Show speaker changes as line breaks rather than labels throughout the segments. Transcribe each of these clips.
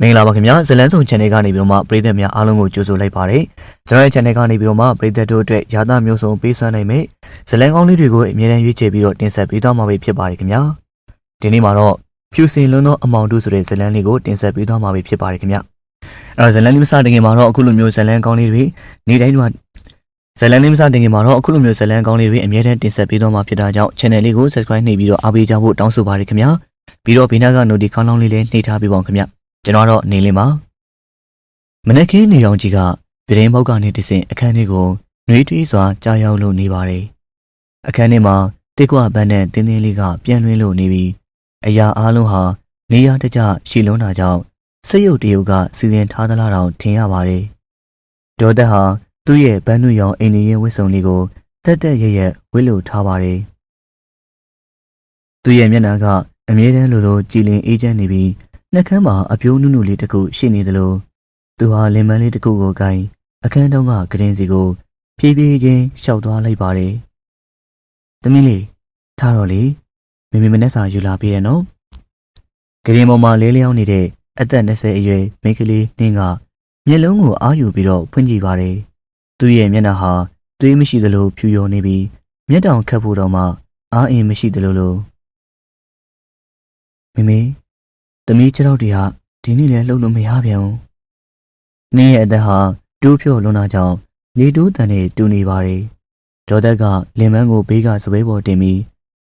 မင်္ဂလာပါခင်ဗျာဇလန်းဆောင် channel ကနေပြီးတော့မှပရိသတ်များအားလုံးကိုကြိုဆိုလိုက်ပါတယ်ကျွန်တော်ရဲ့ channel ကနေပြီးတော့မှပရိသတ်တို့အတွက်ရာသမျိုးစုံပေးစွမ်းနိုင်မယ်ဇလန်းကောင်းလေးတွေကိုအမြဲတမ်းရွေးချယ်ပြီးတော့တင်ဆက်ပေးသွားမှာဖြစ်ပါတယ်ခင်ဗျာဒီနေ့မှာတော့ဖြူစင်လွန်းသောအမောင်တို့ဆိုတဲ့ဇလန်းလေးကိုတင်ဆက်ပေးသွားမှာဖြစ်ပါတယ်ခင်ဗျာအဲ့တော့ဇလန်းလေးမစတင်ခင်မှာတော့အခုလိုမျိုးဇလန်းကောင်းလေးတွေနေ့တိုင်းမှာဇလန်းလေးမစတင်ခင်မှာတော့အခုလိုမျိုးဇလန်းကောင်းလေးတွေအမြဲတမ်းတင်ဆက်ပေးသွားမှာဖြစ်တာကြောင့် channel လေးကို subscribe နှိပ်ပြီးတော့အားပေးကြဖို့တောင်းဆိုပါတယ်ခင်ဗျာပြီးတော့ဘေးနားက notification ခေါင်းလောင်းလေးလည်းနှိပ်ထားပေးပါဦးခင်ဗျာကျွန်တော်တော့နေလင်းပါမနက်ခင်းနေရောင်ကြီးကပြတင်းပေါက်ကနေတဆင့်အခန်းထဲကိုနှွေးထွေးစွာကြားရောက်လို့နေပါတယ်အခန်းထဲမှာတစ်ကွပန်းနဲ့တင်းတင်းလေးကပြန်လွှင်းလို့နေပြီးအရာအားလုံးဟာနေရာတကျရှီလွန်းတာကြောင့်စိတ်ရုပ်တရုပ်ကစီစဉ်ထားသလားတောင်ထင်ရပါတယ်ဒေါ်သက်ဟာသူ့ရဲ့ပန်းနုရောင်အိမ်ကြီးရဲ့ဝတ်စုံလေးကိုတက်တက်ရရက်ဝတ်လို့ထားပါတယ်သူ့ရဲ့မျက်နှာကအမြဲတမ်းလိုကြည်လင်အေးချမ်းနေပြီးနှက်ခမ်းမှာအပြိုးနုနုလေးတစ်ခုရှိနေသလိုသူဟာလင်မန်းလေးတစ်ခုကိုကိုင်အခန်းတုံးကကရင်စီကိုဖြည်းဖြည်းချင်းရှောက်သွားလိုက်ပါတယ်။သမီးလေးထားတော့လေမမေမနဲ့စာယူလာပေးရနော်။ကရင်ပေါ်မှာလေးလျောင်းနေတဲ့အသက်20အရွယ်မိန်းကလေးနှင်းကမျက်လုံးကိုအားယူပြီးတော့ဖွင့်ကြည့်ပါတယ်။သူ့ရဲ့မျက်နှာဟာသွေးမရှိသလိုဖြူရော်နေပြီးမျက်တောင်ခတ်ဖို့တော့မှအားအင်မရှိသလိုလိုမမေသမီးခြေထောက်တွေဟာဒီနေ့လည်းလှုပ်လို့မရပြန်ဘူး။နင်းရဲ့အသက်ဟာတိုးဖြော့လွန်တာကြောင့်လေတိုးတန်နဲ့တူနေပါတယ်။ဒေါ်သက်ကလင်မန်းကိုဘေးကစပွဲပေါ်တင်ပြီး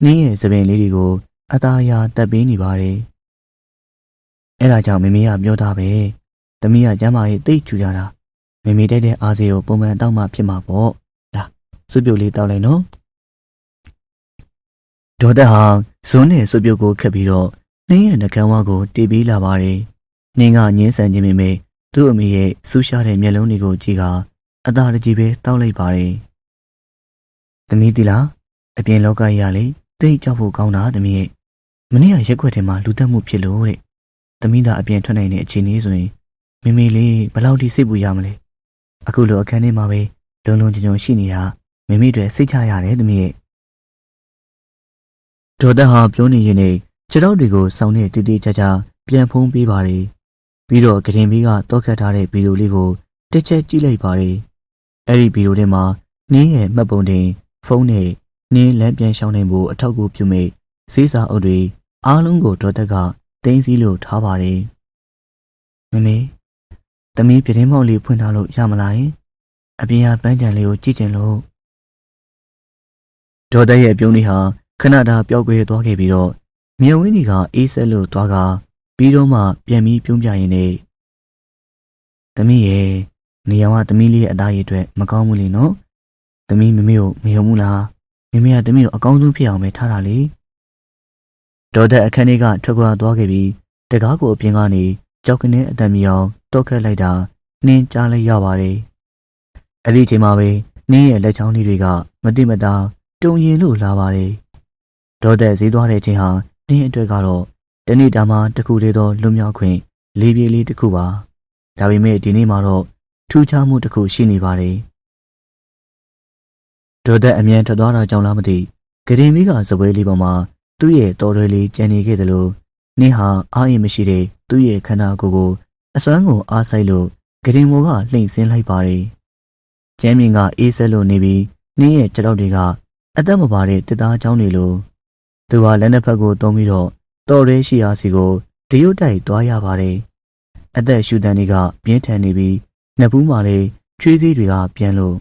နင်းရဲ့စပင်လေးတွေကိုအသားအရာတက်ပေးနေပါတယ်။အဲဒါကြောင့်မမေကပြောတာပဲ။သမီးကကျမ်းမာရေးသိချူကြတာမမေတိုက်တဲ့အားစေကိုပုံမှန်တောက်မှဖြစ်မှာပေါ့။လာစွပ်ပြုတ်လေးတောက်လိုက်နော်။ဒေါ်သက်ဟာဇွန်းနဲ့စွပ်ပြုတ်ကိုခက်ပြီးတော့နှင်းရဲ့နှကမ်းဝါကိုတီးပြီးလာပါတယ်။နှင်းကငင်းဆန်ခြင်းပေမဲ့သူ့အမေရဲ့ဆူးရှားတဲ့မျက်လုံးတွေကိုကြည့်ကအသာတကြီးပဲတောက်လိုက်ပါတယ်။သမီးတီလားအပြင်လောကကြီးကလေသိကြောက်ဖို့ကောင်းတာသမီးရဲ့မနေ့ကရက်ွက်ထဲမှာလူတက်မှုဖြစ်လို့တဲ့။သမီးသာအပြင်ထွက်နိုင်တဲ့အခြေအနေဆိုရင်မမေလေးဘယ်လောက်ထိစိတ်ပူရမလဲ။အခုလိုအခန်းထဲမှာပဲလုံလုံခြုံခြုံရှိနေတာမမေတွေစိတ်ချရတယ်သမီးရဲ့။ဒေါ်သက်ဟာပြောနေရင်နဲ့ခြေထောက်တွေကိုစောင်းနဲ့တီးတီးကြကြပြန်ဖုံးပေးပါတယ်။ပြီးတော့ကရင်မီးကတောက်ခတ်ထားတဲ့ဗီဒီယိုလေးကိုတစ်ချက်ကြည့်လိုက်ပါတယ်။အဲ့ဒီဗီဒီယိုထဲမှာနင်းရဲ့မှတ်ပုံတင်ဖုန်းနဲ့နင်းလမ်းပြန်ရှောင်းနိုင်ဖို့အထောက်အကူပြုမဲ့ဈေးစာအုပ်တွေအားလုံးကိုဒေါ်သက်ကတင်းစည်းလို့ထားပါတယ်။မမေသမီးပြတင်းပေါက်လေးဖွင့်ထားလို့ရမလားယင်။အပြင်ကပန်းချံလေးကိုကြည့်ချင်လို့ဒေါ်သက်ရဲ့ပြုံးလေးဟာခဏတာပျောက်ကွယ်သွားခဲ့ပြီးတော့မြဝင်းကြီးကအေးဆက်လို့သွားကပြီးတော့မှပြန်ပြီးပြုံးပြရင်နဲ့သမီးရဲ့နေရောင်ကသမီးလေးရဲ့အသားရည်အတွက်မကောင်းဘူးလေနော်သမီးမမေကိုမယုံဘူးလားမမေကသမီးကိုအကောင်းဆုံးဖြစ်အောင်ပဲထားတာလေဒေါ်သက်အခန်းထဲကထွက်ခွာသွားခဲ့ပြီးတကားကိုအပြင်ကနေကြောက်ကနေအတန်မြောင်တောက်ခတ်လိုက်တာနင်းကြားလိုက်ရပါတယ်အဲ့ဒီအချိန်မှာပဲနင်းရဲ့လက်ချောင်းလေးတွေကမတိမတာတုံရင်လို့လာပါတယ်ဒေါ်သက်ဈေးသွားတဲ့အချိန်ဟာနင်းအတွက်ကတော့တနေ့တာမှတစ်ခုတည်းသောလွတ်မြောက်ခွင့်လေးပြေးလေးတစ်ခုပါဒါပေမဲ့ဒီနေ့မှာတော့ထူးခြားမှုတစ်ခုရှိနေပါတယ်ဒေါ်သက်အမြန်ထွက်သွားတာကြောင့်လားမသိဂရင်မီးကစပွဲလေးပေါ်မှာသူ့ရဲ့တော်ရွယ်လေးကျန်နေခဲ့သလိုနင်းဟာအားရင်မရှိတဲ့သူ့ရဲ့ခန္ဓာကိုယ်ကိုအစွမ်းကိုအားဆိုင်လို့ဂရင်မိုးကလှိမ့်ဆင်းလိုက်ပါတယ်ကျမ်းမြင့်ကအေးဆက်လို့နေပြီးနင်းရဲ့ခြေထောက်တွေကအသက်မပါတဲ့တစ်သားချောင်းတွေလိုသူဟာလက်နှစ်ဖက်ကိုသုံးပြီးတော့တော်ရဲရှိရာစီကိုတရုတ်တိုက်သွားရပါတယ်အသက်ရှူတန်းတွေကပြင်းထန်နေပြီးနှစ်ဘူးမှလည်းချွေးစည်းတွေကပြန်လို့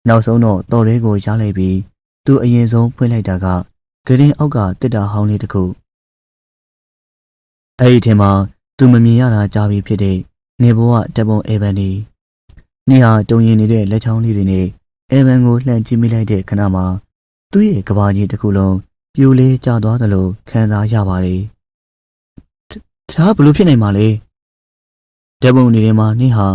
နောက်ဆုံးတော့တော်ရဲကိုရလိုက်ပြီးသူအရင်ဆုံးဖွင့်လိုက်တာကဂရင်အောက်ကတစ်တာဟောင်းလေးတစ်ခုအဲ့ဒီထဲမှာသူမမြင်ရတာကြားပြီးဖြစ်တဲ့နေဘဝတက်ပုံအေဗန်ဒီနေဟာတုံရင်နေတဲ့လက်ချောင်းလေးတွေနဲ့အေဗန်ကိုလှမ်းကြည့်မိလိုက်တဲ့ခဏမှာသူ့ရဲ့ကဘာကြီးတစ်ခုလုံးပြိုလေးကျသွားတယ်လို့ခံစားရပါတယ်။ဒါဘလို့ဖြစ်နိုင်မှာလဲ။ဓာတ်ပုံတွေထဲမှာနင်းဟာ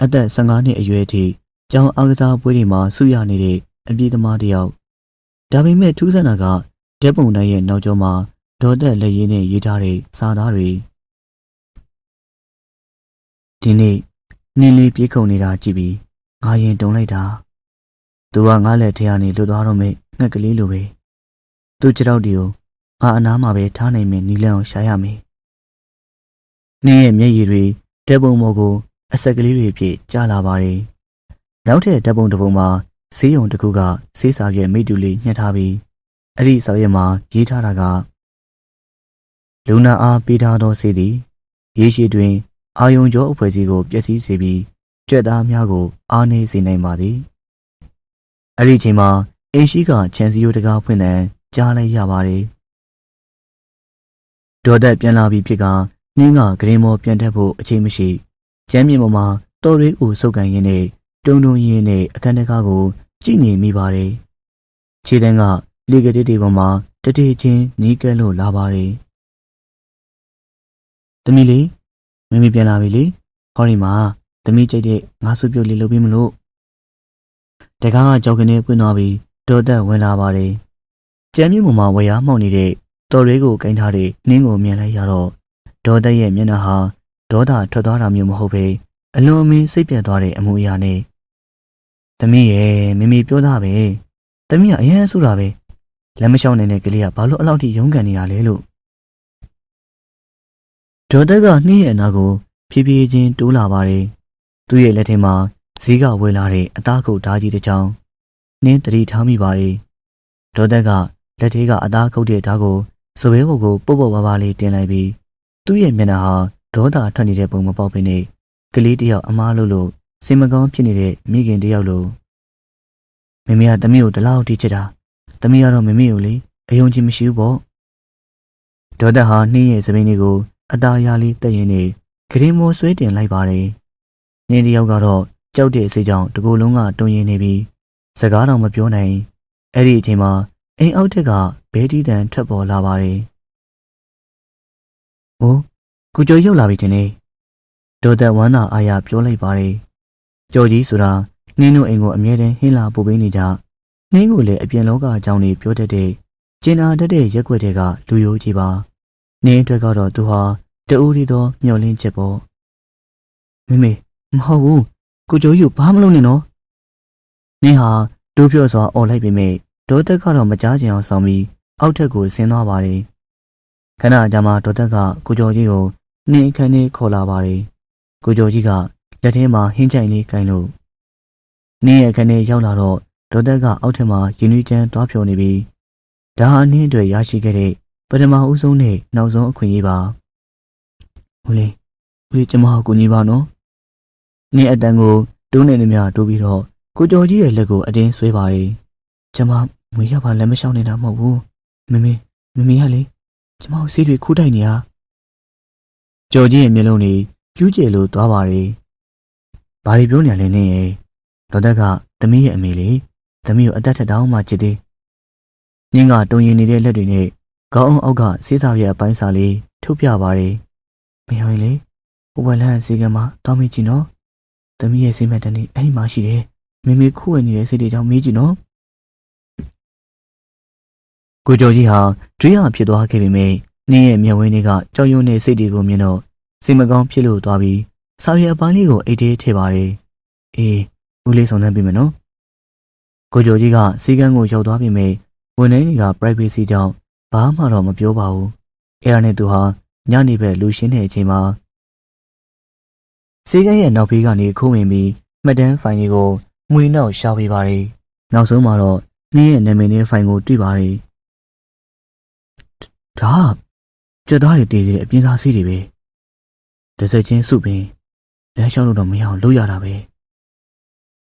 အသက်15နှစ်အရွယ်ထိကျောင်းအားကစားပွဲတွေမှာဆုရနေတဲ့အပြေးသမားတစ်ယောက်။ဒါပေမဲ့ထူးဆန်းတာကဓာတ်ပုံတိုင်းရဲ့နောက်ကျောမှာဒေါ်သက်လက်ရည်နဲ့ရေးထားတဲ့စာသားတွေဒီနေ့နင်းလေးပြေးခုန်နေတာကြည့်ပြီးငါရင်တုံလိုက်တာ။သူကငါ့လက်ထဲကနေလွတ်သွားတော့မဲ့ငှက်ကလေးလိုပဲ။သူ့ခြေထောက်တွေကိုငါအနားမှာပဲထားနိုင်မယ်နီလန်းအောင်ရှာရမယ်။နင်းရဲ့မျက်ရည်တွေ တဲပုံမော်ကိုအဆက်ကလေးတွေဖြစ်ကြားလာပါတယ်။နောက်ထပ်တပ်ပုံတစ်ပုံမှာဆေးရုံတစ်ခုကဆေးစာရွက်မိတူလေးညှက်ထားပြီးအဲ့ဒီစာရွက်မှာရေးထားတာကလူနာအားပေးထားသောဆေးသည်ရေရှည်တွင်အာယုံကြောအဖွဲ့အစည်းကိုပျက်စီးစေပြီးကြွက်သားများကိုအားနည်းစေနိုင်ပါသည်။အဲ့ဒီချိန်မှာအင်းရှိကခြံစည်းရိုးတကားဖွင့်တဲ့ကြားလိုက်ရပါတယ်။ဒေါ်သက်ပြန်လာပြီးဖြစ်ကနှင်းကဂရင်မော်ပြန်တက်ဖို့အချိန်မရှိကျမ်းမြေပေါ်မှာတော်ရေးကိုစုပ်ကန်ရင်းနဲ့တုံတုံရင်းနဲ့အခန်းတကားကိုကြည့်နေမိပါတယ်။ခြေတန်းကလေကတိပေါ်မှာတတိချင်းနီးကဲလို့လာပါတယ်။သမီးလေးမမေပြန်လာပြီလေဟောဒီမှာသမီးကြိုက်တဲ့ငါးစုပြုတ်လေးလုပ်ပြီးမလို့တကားကကြောက်ကနေပွင့်သွားပြီးဒေါ်သက်ဝင်လာပါတယ်။ကျမ်းမြေပေါ်မှာဝရမှောက်နေတဲ့တော်ရေးကိုကင်ထားတဲ့နှင်းကိုမြင်လိုက်ရတော့ဒေါ်သက်ရဲ့မျက်နှာဟာဒေါသထွက်သွားတာမျိုးမဟုတ်ပဲအလွန်အမင်းစိတ်ပြတ်သွားတဲ့အမှုအရာနဲ့သမီးရဲ့မမေပြောတာပဲသမီးကအရင်ဆိုတာပဲလက်မလျှောက်နိုင်တဲ့ကလေးကဘာလို့အလောက်ထိရုန်းကန်နေရလဲလို့ဒေါ်သက်ကနှင်းရဲ့အနာကိုဖြည်းဖြည်းချင်းတိုးလာပါတယ်သူ့ရဲ့လက်ထဲမှာဇီးကဝဲလာတဲ့အသားခုတ်ဓာကြီးတစ်ချောင်းနှင်းတတိထားမိပါတယ်ဒေါ်သက်ကလက်ထဲကအသားခုတ်တဲ့ဓာကိုစပယ်ဘုတ်ကိုပုတ်ပုတ်ပါးပါးလေးတင်လိုက်ပြီးသူ့ရဲ့မျက်နှာဟာဒေါသထွက်နေတဲ့ပုံမပေါက်ပင်နဲ့ကလေးတယောက်အမားလို့စင်မကောင်းဖြစ်နေတဲ့မိခင်တယောက်လို့မမေကသမီးကိုတလောက်ထိချစ်တာသမီးကတော့မမေကိုလေအယုံကြည်မရှိဘူးပေါ့ဒေါ်သက်ဟာနှင်းရဲ့စပင်းလေးကိုအသားရလေးတက်ရင်နဲ့ဂရင်မိုးဆွဲတင်လိုက်ပါတယ်နှင်းတယောက်ကတော့ကြောက်တဲ့အစိတ်ကြောင့်တကူလုံးကတွန်းရင်းနေပြီးစကားတော့မပြောနိုင်အဲ့ဒီအချိန်မှာအိမ်အောက်ထက်ကဘဲတီးတန်ထွက်ပေါ်လာပါတယ်။အိုးကိုကျော်ရောက်လာပြီတင်နေဒေါ်သက်ဝမ်းသာအားရပြောလိုက်ပါတယ်။ကျော်ကြီးဆိုတာနှင်းတို့အိမ်ကိုအမြဲတမ်းဟင်းလာပို့ပေးနေကြနှင်းကိုလည်းအပြင်လောကအကြောင်းတွေပြောတတ်တဲ့ကျင်နာတတ်တဲ့ရက်ွက်တွေကလူရိုးကြီးပါနှင်းအတွက်ကတော့သူဟာတူရီသောမျောလင်းချက်ပေါ့မမေမဟုတ်ဘူးကိုကျော်ကြီးကိုဘာမှမလုပ်နဲ့နော်နှင်းဟာဒိုးပြော့စွာអော်လိုက်ပေမဲ့ဒေါ်သက်ကတော့မကြားချင်အောင်ဆောင်ပြီးအောက်ထက်ကိုဆင်းသွားပါတယ်ခဏအကြာမှာဒေါ်သက်ကကိုကျော်ကြီးကိုနှင်းအခန်းထဲခေါ်လာပါတယ်ကိုကျော်ကြီးကလက်ထဲမှာဟင်းချိုင်လေးကိုင်လို့နှင်းရဲ့အခန်းထဲရောက်လာတော့ဒေါ်သက်ကအောက်ထက်မှာရင်နွေးချမ်းတွားဖြော်နေပြီးဒါဟာနှင်းတွေရရှိခဲ့တဲ့ပထမဦးဆုံးနဲ့နောက်ဆုံးအခွင့်အရေးပါဦးလေးကျမကိုညီပါနော်နှင်းအတန်ကိုတိုးနေနေမြတိုးပြီးတော့ကိုကျော်ကြီးရဲ့လက်ကိုအတင်းဆွဲပါတယ်ကျမမွေးရပါလက်မလျှောက်နေတာမဟုတ်ဘူးမမေကလေကျမကိုဆေးတွေခိုးတိုက်နေရကျော်ကြီးရဲ့မျက်လုံးတွေကျူးကျယ်လို့သွားပါတယ်ဘာတွေပြောနေရလဲနင်းရဲ့ဒေါ်သက်ကသမီးရဲ့အမေလေသမီးကိုအသက်ထက်တောင်းမှချစ်သေးနင်းကတုံရင်နေတဲ့လက်တွေနဲ့ခေါင်းအောက်ကဆေးစာရဲ့အပိုင်းစာလေးထုတ်ပြပါတယ်မယုံရင်လေဟိုဘက်လမ်းစီကံမှာတောင်းမိကြည့်နော်သမီးရဲ့စိတ်မတန်လေးအဲ့ဒီမှာရှိတယ်မေခိုးဝင်နေတဲ့စိတ်တွေကြောင့်မေးကြည့်နော်ကိုကျော်ကြီးဟာတွေးရဖြစ်သွားခဲ့ပေမဲ့နှင်းရဲ့မျက်ဝန်းတွေကကြောက်ရွံ့တဲ့စိတ်တွေကိုမြင်တော့စိတ်မကောင်းဖြစ်လို့သွားပြီးစာရွက်အပိုင်းလေးကိုအိတ်ထဲထည့်ပါတယ်အေးဦးလေးဆောင်နှံပေးမယ်နော်ကိုကျော်ကြီးကစီကံကိုရောက်သွားပြီမဲ့ဝန်ထမ်းတွေက privacy ကြောင့်ဘာမှတော့မပြောပါဘူးအဲ့ဒါနဲ့သူဟာညနေဘက်လူရှင်းတဲ့အချိန်မှာစီကံရဲ့နောက်ဖေးကနေခိုးဝင်ပြီးမှတ်တမ်းဖိုင်တွေကိုမှွေနောက်ရှာပေးပါတယ်နောက်ဆုံးမှာတော့နှင်းရဲ့နာမည်နဲ့ဖိုင်ကိုတွေ့ပါတယ်ဒါကြက်သားတွေတည်တဲ့အပြင်းစားစီးတွေပဲတစက်ချင်းစုပင်လမ်းလျှောက်လို့တော့မရအောင်လုပ်ရတာပဲ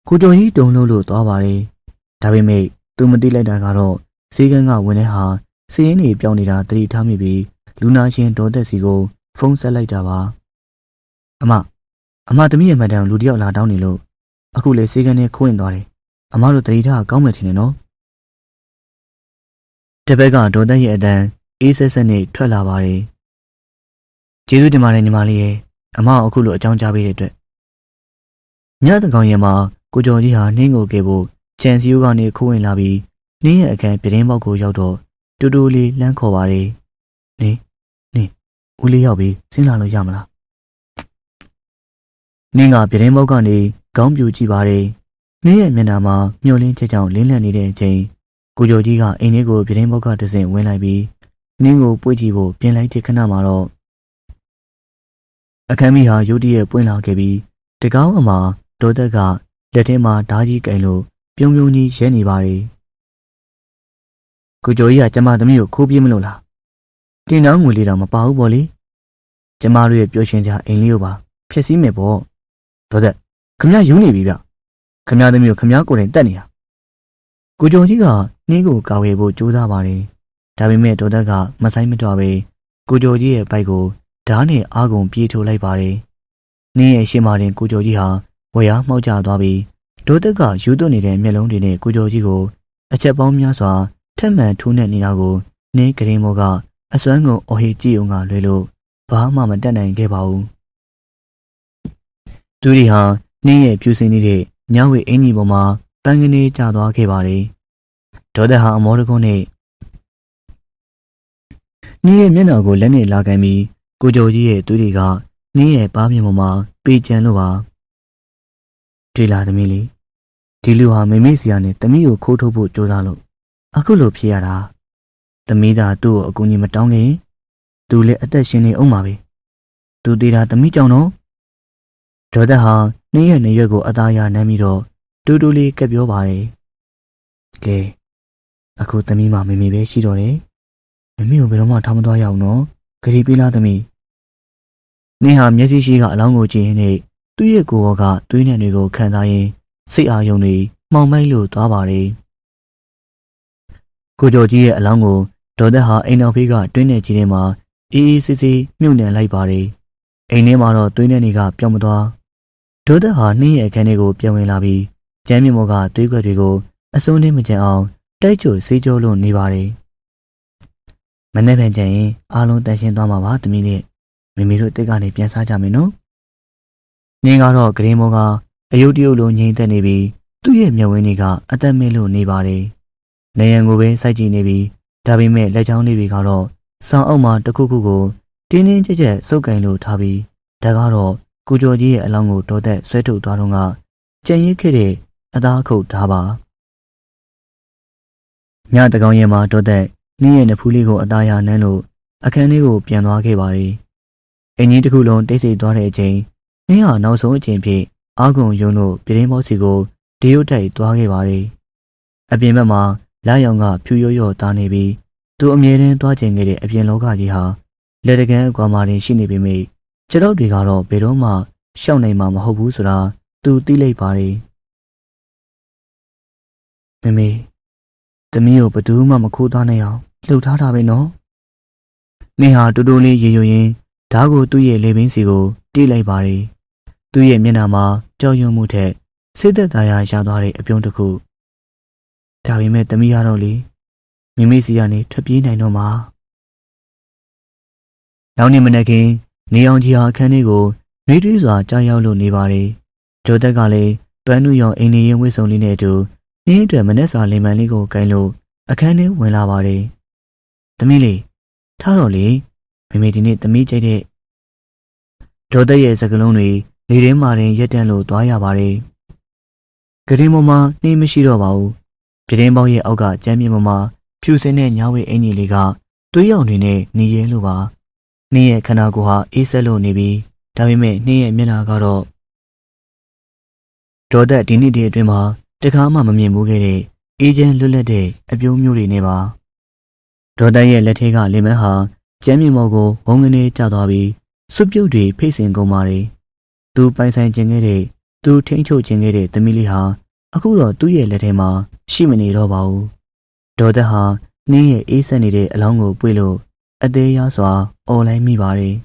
ကိုကျော်ကြီးတုံလို့သွားပါတယ်ဒါပေမဲ့သူမသိလိုက်တာကတော့ဈေးကန်းကဝင်တဲ့ဟာစီးရင်တွေပြောင်းနေတာတတိထားမိပြီးလူနာရှင်ဒေါ်သက်စီကိုဖုန်းဆက်လိုက်တာပါအမသမီးရဲ့မတ်တန်လူတယောက်လာတောင်းနေလို့အခုလေဈေးကန်းနဲ့ခိုးဝင်သွားတယ်အမတို့တတိထားကောင်းမယ်ထင်တယ်နော်တပည့်ကဒေါ်သက်ရဲ့အတန်အေးဆက်ဆက်နဲ့ထွက်လာပါတယ်ကျေးဇူးတင်ပါတယ်ညီမလေးရဲ့အမအခုလိုအကြောင်းကြားပေးတဲ့အတွက်ညတကောင်ရက်မှာကိုကျော်ကြီးဟာနှင်းကိုကဲဖို့ချန်စီယိုကနေခိုးဝင်လာပြီးနှင်းရဲ့အခန်းပြတင်းပေါက်ကိုရောက်တော့တူတူလေးလှမ်းခေါ်ပါတယ်နေဦးလေးရောက်ပြီးဆင်းလာလို့ရမလားနှင်းကပြတင်းပေါက်ကနေခေါင်းပြူကြည့်ပါတယ်နှင်းရဲ့မျက်နှာမှာမျောလင်းချက်ကြောင့်လင်းလန့်နေတဲ့အချိန်ကိုကျော်ကြီးကအိမ်လေးကိုပြတင်းပေါက်ကတဆင့်ဝင်လိုက်ပြီးနှင်းကိုပွေ့ကြည့်ဖို့ပြင်လိုက်တဲ့ခဏမှာတော့ အခန်းမီဟာရုတ်တရက်ပွင့်လာခဲ့ပြီးတကောင်းအမှာဒေါ်သက်ကလက်ထဲမှာဓာကြီးကင်လို့ပြုံပြုံကြီးရဲနေပါတယ်ကိုကျော်ကြီးကကျမသမီးကိုခိုးပြေးမလို့လားတင်တောင်းငွေလေးတော့မပါဘူးပေါ့လေကျမတို့ရဲ့ပျော်ရွှင်စရာအိမ်လေးကိုပါဖျက်ဆီးမယ်ပေါ့ဒေါ်သက်ခမရယူနေပြီဗျခမရသမီးကိုခမရကိုယ်တိုင်တက်နေတာကိုကျော်ကြီးကနှင်းကိုကာဝယ်ဖို့ကြိုးစားပါတယ်ဒါပေမဲ့ဒေါ်သက်ကမဆိုင်မတော်ပဲကိုကျော်ကြီးရဲ့ဘိုက်ကိုဓာတ်နဲ့အားကုန်ပြေးထိုးလိုက်ပါတယ်နှင်းရဲ့ရှေ့မှာတင်ကိုကျော်ကြီးဟာဝရမှောက်ကျသွားပြီးဒေါ်သက်ကယူသွနေတဲ့မျက်လုံးတွေနဲ့ကိုကျော်ကြီးကိုအချက်ပေါင်းများစွာထက်မှန်ထိုးနှက်နေတာကိုနှင်းကရင်မောကအစွမ်းကုန်အော်ဟစ်ကြည့်အောင်ကလွယ်လို့ဘာမှမတတ်နိုင်ခဲ့ပါဘူးသူတွေဟာနှင်းရဲ့ဖြူစင်နေတဲ့ညဝေအင်ကြီးပေါ်မှာပန်းကနေကျသွားခဲ့ပါတယ်ဒေါ်သက်ဟာအမောတကုန်းနဲ့နှင်းရဲ့မျက်နှာကိုလက်နဲ့လာကန်ပြီးကိုကျော်ကြီးရဲ့သွေးတွေကနှင်းရဲ့ပါးမြင်ပေါ်မှာပေကျန်လို့ပါတွေ့လာသမီးလေးဒီလူဟာမိမိစီကနေသမီးကိုခိုးထုတ်ဖို့ကြိုးစားလို့အခုလိုဖြစ်ရတာသမီးသာသူ့ကိုအကူအညီမတောင်းခင်သူလည်းအသက်ရှင်နေအောင်ပါပဲသူသေးတာသမီးကြောင့်တော့ဒေါ်သက်ဟာနှင်းရဲ့နေရွက်ကိုအသားရနှမ်းပြီးတော့တူတူလေးကပ်ပြောပါတယ်ကဲအခုသမီးမှမိမိပဲရှိတော့တယ်မိမိကိုဘယ်တော့မှထားမသွားရအောင်နော်ဂရီပေးလားသမီးနှင်းဟာမျက်စိရှိကအလောင်းကိုကြည့်ရင်းနဲ့သူ့ရဲ့ကိုယ်ပေါ်ကသွေးနှံတွေကိုခံစားရင်းစိတ်အာရုံတွေမှောင်မိုက်လို့သွားပါတယ်ကိုကျော်ကြီးရဲ့အလောင်းကိုဒေါ်သက်ဟာအိမ်တော်ဖေးကတွင်းနေကြီးထဲမှာအေးအေးဆေးဆေးမြုပ်နှံလိုက်ပါတယ်အိမ်ထဲမှာတော့သွေးနှံတွေကပျောက်မသွားဒေါ်သက်ဟာနှင်းရဲ့အခန်းထဲကိုပြန်ဝင်လာပြီးကျမ်းမြေမော်ကသွေးခွက်တွေကိုအစွန်းနဲ့မကျန်အောင်တိုက်ကြိုဆေးကြောလို့နေပါတယ်မနေ့ပြန်ကျရင်အားလုံးတန်ရှင်းသွားမှာပါသမီးလေးမိမိတို့တက်ကနေပြန်စားကြမယ်နော်နှင်းကတော့ဂရင်းမော်ကအယုတ်တရုတ်လိုငြိမ်သက်နေပြီးသူ့ရဲ့မျက်ဝန်းတွေကအသက်မဲ့လို့နေပါတယ်နေရန်ကိုပဲစိုက်ကြည့်နေပြီးဒါပေမဲ့လက်ချောင်းလေးတွေကတော့ဆောင်းအောက်မှာတစ်ခုခုကိုတင်းတင်းကြပ်ကြပ်စုပ်ကင်လို့ထားပြီးဒါကတော့ကိုကျော်ကြီးရဲ့အလောင်းကိုဒေါ်သက်ဆွဲထုတ်သွားတော့ကကြံရစ်ခဲ့တဲ့အသားခုတ်ထားပါညတကောင်ရဲမှာဒေါ်သက်နှင်းရဲ့နဖူးလေးကိုအသားရနှမ်းလို့အခန်းလေးကိုပြန်သွားခဲ့ပါတယ်အင်ကြီးတစ်ခုလုံးတိတ်ဆိတ်သွားတဲ့အချိန်နှင်းဟာနောက်ဆုံးအချိန်ဖြစ်အာဂုံယုံလို့ပြင်းမောစီကိုဒီရုတ်တိုက်သွားခဲ့ပါတယ်အပြင်ဘက်မှာလာရောင်ကဖြူရော့ရော့သားနေပြီးသူအမြဲတမ်းသွားကျင်ခဲ့တဲ့အပြင်လောကကြီးဟာလက်တကန်းအကွာမှာတင်ရှိနေပေမယ့်ခြေထောက်တွေကတော့ဘယ်တော့မှရှောက်နိုင်မှာမဟုတ်ဘူးဆိုတာသူသိလိုက်ပါတယ်မမေသမီးကိုဘယ်သူမှမခိုးသားနိုင်အောင်လှုပ်ထားတာပဲနော်နင်ဟာတူတူလေးရေရွရင်ဓာတ်ကိုသူ့ရဲ့လေပင်စီကိုတီးလိုက်ပါတယ်သူ့ရဲ့မျက်နှာမှာကြောက်ရွံ့မှုထက်စိတ်သက်သာရာရသွားတဲ့အပြုံးတစ်ခုဒါပေမဲ့သမီးရတော့လေမိမိစီကနေထွက်ပြေးနိုင်တော့မှာနောက်နေ့မနက်ခင်းနေအောင်ကြီးဟာအခန်းထဲကိုနှွေးထွေးစွာကြားရောက်လို့နေပါတယ်ဂျိုသက်ကလည်းပန်းနုရောင်အိမ်နေရင်ဝှေ့ဆုံလေးနဲ့အတူနှင်းအတွက်မနှက်စာလင်မန်လေးကိုကိုင်လို့အခန်းထဲဝင်လာပါတယ်သမီးလေးထားတော့လေမိမိဒီနေ့သမီးကြိုက်တဲ့ဒေါ်သက်ရဲ့စကလုံးတွေလေထဲမှာတင်ရက်တန့်လို့သွားရပါတယ်ကရင်ပေါ်မှာနှင်းမရှိတော့ပါဘူးပြတင်းပေါင်းရဲ့အောက်ကကျမ်းမြေပေါ်မှာဖြူစင်တဲ့ညဝေးအင်ကြီးလေးကသွေးရောင်တွေနဲ့နေရဲလို့ပါနှင်းရဲ့ခန္ဓာကိုယ်ဟာအေးဆက်လို့နေပြီးဒါပေမဲ့နှင်းရဲ့မျက်နှာကတော့ဒေါ်သက်ဒီနေ့တည်းအတွင်းမှာတခါမှမမြင်ဘူးခဲ့တဲ့အေးချမ်းလွတ်လပ်တဲ့အပြုံးမျိုးတွေနဲ့ပါဒေါ်သက်ရဲ့လက်ထဲကလင်မန်းဟာကျမ်းမြေမော်ကိုဝုန်းကနေကျသွားပြီးစွပ်ပြုတ်တွေဖိတ်စင်ကုန်ပါတယ်သူပိုင်ဆိုင်ခြင်းခဲ့တဲ့သူထိန်းချုပ်ခြင်းခဲ့တဲ့သမီးလေးဟာအခုတော့သူ့ရဲ့လက်ထဲမှာရှိမနေတော့ပါဘူးဒေါ်သက်ဟာနှင်းရဲ့အေးဆက်နေတဲ့အလောင်းကိုပွေလို့အသေးရစွာအော်လိုက်မိပါတယ်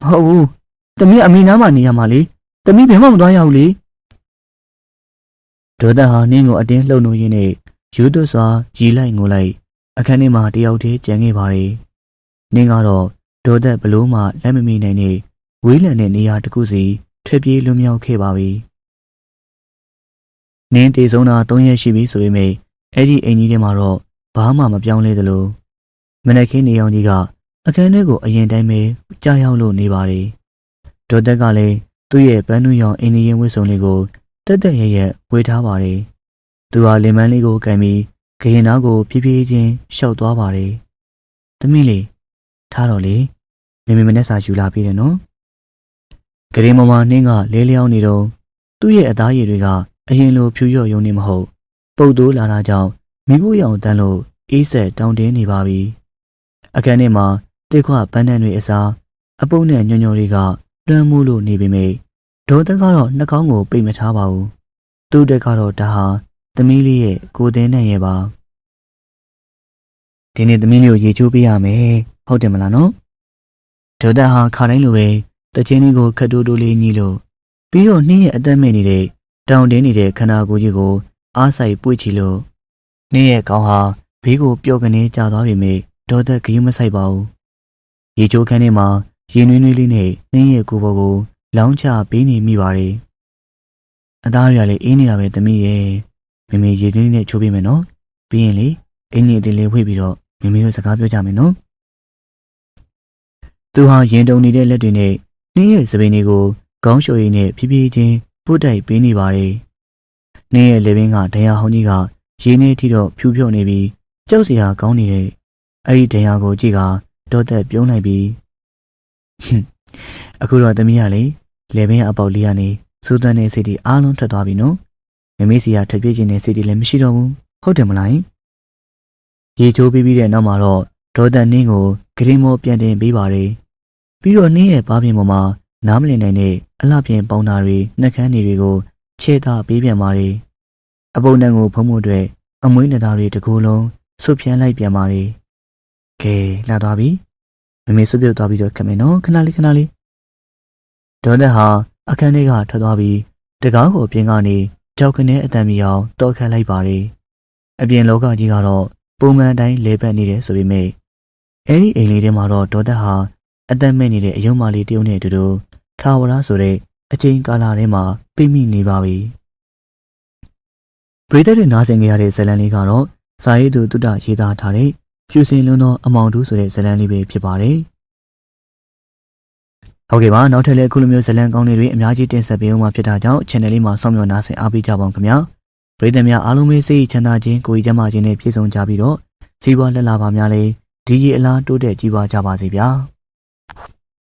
မဟုတ်ဘူးသမီးအမေနားမှာနေရမှာလေသမီးဘယ်မှမသွားရဘူးလေဒေါ်သက်ဟာနှင်းကိုအတင်းလှုပ်လို့ရင်းနဲ့ယူသွစွာကြီးလိုက်ငိုလိုက်အခန်းထဲမှာတယောက်တည်းကျန်ခဲ့ပါတယ်နှင်းကတော့ဒေါ်သက်ဘလို့မှလက်မမီနိုင်တဲ့ဝေးလံတဲ့နေရာတစ်ခုစီထွက်ပြေးလွတ်မြောက်ခဲ့ပါပြီနင်းတည်ဆုံးတာ3ရက်ရှိပြီဆိုပေမဲ့အဲ့ဒီအိမ်ကြီးထဲမှာတော့ဘာမှမပြောင်းလဲသလိုမနက်ခင်းနေအောင်ကြီးကအခန်းထဲကိုအရင်တိုင်းပဲကြားရောက်လို့နေပါတယ်ဒေါ်သက်ကလည်းသူ့ရဲ့ပန်းနုရောင်အင်းရင်ဝှစ်စုံလေးကိုတက်တက်ရရက်ဝေထားပါတယ်သူဟာလင်မန်းလေးကိုကန်ပြီးခရင်နားကိုဖြည်းဖြည်းချင်းရှောက်သွားပါတယ်သမီးလေးထားတော့လေမမေမနဲ့စာယူလာပြီးတယ်နော် ရေမမနှင်းကလဲလျောင်းနေတော့သူ့ရဲ့အသားရည်တွေကအရင်လိုဖြူလျော့ယုံနေမဟုတ်ပုတ်တိုးလာတာကြောင့်မိဖို့ရောင်တန်းလို့အေးဆက်တောင်းတင်းနေပါပြီအခန်းထဲမှာတစ်ခွပန်းတန်းတွေအစားအပုပ်နဲ့ညွန့်ညွန့်တွေကလွှမ်းမိုးလို့နေပေမဲ့ဒေါ်သက်ကတော့နှာခေါင်းကိုပိတ်မထားပါဘူးသူ့တက်ကတော့ဒါဟာသမီးလေးရဲ့ကိုယ်သင်းနဲ့ရဲ့ပါဒီနေ့သမီးလေးကိုရေချိုးပေးရမယ်ဟုတ်တယ်မလားနော်ဒေါ်သက်ဟာခါတိုင်းလိုပဲတချင်းလေးကိုခတ်တိုးတိုးလေးညီးလို့ပြီးတော့နှင်းရဲ့အသက်မဲ့နေတဲ့တောင်တင်းနေတဲ့ခန္ဓာကိုယ်ကြီးကိုအားဆိုင်ပွေ့ချီလို့နှင်းရဲ့ခေါင်းဟာဘေးကိုပျော့ကနေကျသွားပြီမေဒေါ်သက်ဂရုမစိုက်ပါဘူးရေချိုးခန်းထဲမှာရေနွေးနွေးလေးနဲ့နှင်းရဲ့ကိုယ်ပေါ်ကိုလောင်းချပေးနေမိပါတယ်အသားရလေးအေးနေတာပဲသမီးရဲ့မမေရေနွေးနဲ့ချိုးပေးမယ်နော်ပြီးရင်လေအင်းကြီးအတင်းလေးဝှေ့ပြီးတော့မမေတို့စကားပြောကြမယ်နော်သူဟာရင်တုံနေတဲ့လက်တွေနဲ့နှင်းရဲ့စပင်းတွေကိုခေါင်းလျှိုရည်နဲ့ဖြည်းဖြည်းချင်းပုတ်တိုက်ပေးနေပါတယ်နှင်းရဲ့လေပင်ကဒဏ်ရာဟောင်းကြီးကရေနဲ့ထိတော့ဖြူဖြော့နေပြီးကြောက်စရာကောင်းနေတဲ့အဲ့ဒီဒဏ်ရာကိုကြည့်ကဒေါ်သက်ပြုံးလိုက်ပြီးအခုတော့သမီးကလေပင်အပေါက်လေးကနေစူးသွမ်းတဲ့စိတ်တွေအားလုံးထွက်သွားပြီနော်မမေစီကထပ်ပြည့်ခြင်းတဲ့စိတ်တွေလည်းမရှိတော့ဘူးဟုတ်တယ်မလားရေချိုးပြီးတဲ့နောက်မှာတော့ဒေါ်သက်နှင်းကိုဂရင်းမောပြန်တင်ပေးပါတယ်ပြီးတော့နှင်းရဲ့ဘားပြင်ပေါ်မှာနားမလည်နိုင်တဲ့အလှပြင်ပေါင်းတာတွေနှက်ခမ်းတွေကိုခြေသားပေးပြန်ပါတယ်အပုံတန်ကိုဖုံးဖို့အတွက်အမွှေးနှစ်သားတွေတကူလုံးဆွတ်ဖြန်းလိုက်ပြန်ပါတယ်ကဲလာသွားပြီမမေဆွတ်ပြုတ်သွားပြီးတော့ခမယ်နော်ခဏလေးဒေါ်သက်ဟာအခန်းထဲကထွက်သွားပြီးတကားကိုအပြင်ကနေကြောက်ခနဲအတန်မြေအောင်တောက်ခတ်လိုက်ပါတယ်အပြင်လောကကြီးကတော့ပုံမှန်တိုင်းလဲပတ်နေတယ်ဆိုပေမဲ့အဲ့ဒီအိမ်လေးထဲမှာတော့ဒေါ်သက်ဟာအသက်မဲ့နေတဲ့အယုံမလေးတယောက်နဲ့အတူတူထာဝရဆိုတဲ့အချိန်ကာလထဲမှာပြိမိနေပါပြီပရိသတ်တွေနားဆင်ကြရတဲ့ဇာတ်လမ်းလေးကတော့ဇာယေသူတုတ္တရေးသားထားတဲ့ဖြူစင်လွန်းသောအမောင်တူဆိုတဲ့ဇာတ်လမ်းလေးပဲဖြစ်ပါတယ်ဟုတ်ကဲ့ပါနောက်ထပ်လည်းအခုလိုမျိုးဇာတ်လမ်းကောင်းလေးတွေအများကြီးတင်ဆက်ပေးအောင်မှာဖြစ်တာကြောင့် channel လေးမှာစောင့်မျှော်နားဆင်အားပေးကြပါဦးခင်ဗျာပရိသတ်များအားလုံးပဲစိတ်ချမ်းသာခြင်းကိုယ်ကြီးကျန်းမာခြင်းနဲ့ပြည့်စုံကြပြီးတော့စီးပွားလက်လာပါများလေဒီကြီးအလားတိုးတက်ကြီးပွားကြပါစေဗျာ